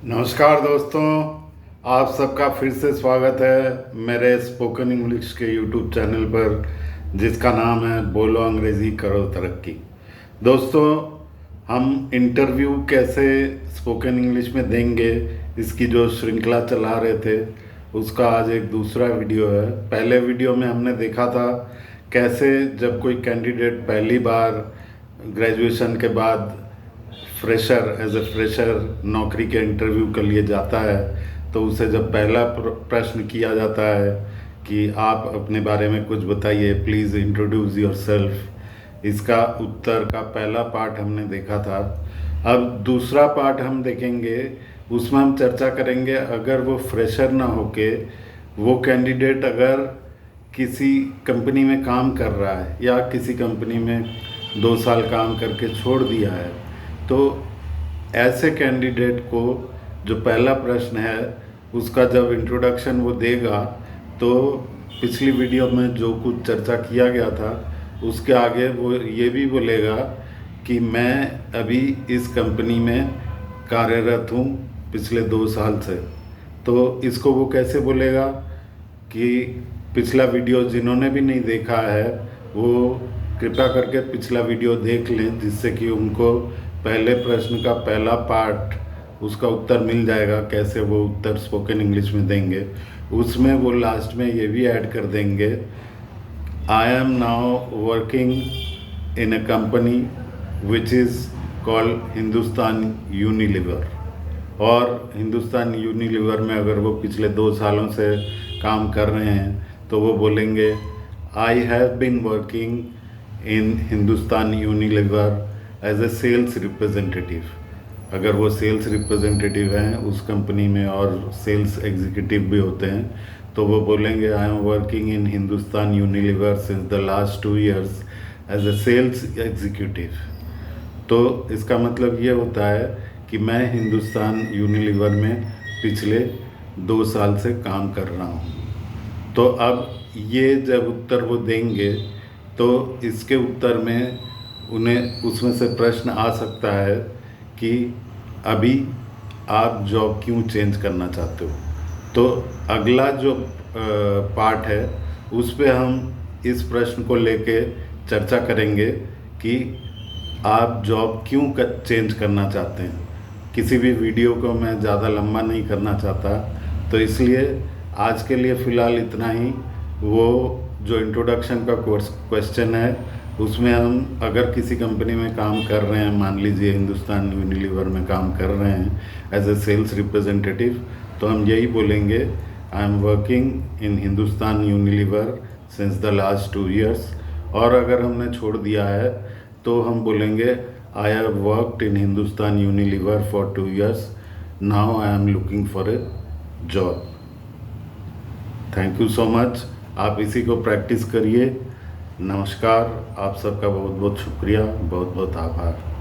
नमस्कार दोस्तों, आप सबका फिर से स्वागत है मेरे स्पोकन इंग्लिश के यूट्यूब चैनल पर, जिसका नाम है बोलो अंग्रेज़ी करो तरक्की। दोस्तों, हम इंटरव्यू कैसे स्पोकन इंग्लिश में देंगे, इसकी जो श्रृंखला चला रहे थे, उसका आज एक दूसरा वीडियो है। पहले वीडियो में हमने देखा था कैसे जब कोई कैंडिडेट पहली बार ग्रेजुएशन के बाद एज ए फ्रेशर नौकरी के इंटरव्यू के लिए जाता है, तो उसे जब पहला प्रश्न किया जाता है कि आप अपने बारे में कुछ बताइए, प्लीज़ इंट्रोड्यूस योरसेल्फ, इसका उत्तर का पहला पार्ट हमने देखा था। अब दूसरा पार्ट हम देखेंगे, उसमें हम चर्चा करेंगे अगर वो फ्रेशर ना होके वो कैंडिडेट अगर किसी कंपनी में काम कर रहा है या किसी कंपनी में 2 साल काम करके छोड़ दिया है, तो ऐसे कैंडिडेट को जो पहला प्रश्न है उसका जब इंट्रोडक्शन वो देगा, तो पिछली वीडियो में जो कुछ चर्चा किया गया था उसके आगे वो ये भी बोलेगा कि मैं अभी इस कंपनी में कार्यरत हूँ पिछले 2 साल से। तो इसको वो कैसे बोलेगा कि पिछला वीडियो जिन्होंने भी नहीं देखा है वो कृपया करके पिछला वीडियो देख लें, जिससे कि उनको पहले प्रश्न का पहला पार्ट उसका उत्तर मिल जाएगा, कैसे वो उत्तर स्पोकन इंग्लिश में देंगे। उसमें वो लास्ट में ये भी ऐड कर देंगे, I am now working in a company which is called Hindustan Unilever. और हिंदुस्तान यूनिलीवर में अगर वो पिछले 2 सालों से काम कर रहे हैं तो वो बोलेंगे I have been working in Hindustan Unilever as a sales representative. अगर वो सेल्स रिप्रेजेंटेटिव हैं उस कंपनी में और सेल्स एग्जीक्यूटिव भी होते हैं, तो वो बोलेंगे I am working in Hindustan Unilever since the last 2 years as a sales executive. तो इसका मतलब ये होता है कि मैं हिंदुस्तान यूनिलीवर में पिछले 2 साल से काम कर रहा हूँ। तो अब ये जब उत्तर वो देंगे तो इसके उत्तर में उन्हें उसमें से प्रश्न आ सकता है कि अभी आप जॉब क्यों चेंज करना चाहते हो। तो अगला जो पार्ट है उस पे हम इस प्रश्न को लेके चर्चा करेंगे कि आप जॉब क्यों चेंज करना चाहते हैं। किसी भी वीडियो को मैं ज़्यादा लंबा नहीं करना चाहता, तो इसलिए आज के लिए फ़िलहाल इतना ही। वो जो इंट्रोडक्शन का क्वेश्चन है उसमें हम अगर किसी कंपनी में काम कर रहे हैं, मान लीजिए हिंदुस्तान यूनिलीवर में काम कर रहे हैं एज ए सेल्स रिप्रेजेंटेटिव, तो हम यही बोलेंगे I am working in Hindustan Unilever since the last 2 years। और अगर हमने छोड़ दिया है तो हम बोलेंगे I have worked in Hindustan Unilever for 2 years, now I am looking for a job. Thank you so much. आप इसी को प्रैक्टिस करिए। नमस्कार, आप सबका बहुत बहुत शुक्रिया, बहुत बहुत आभार।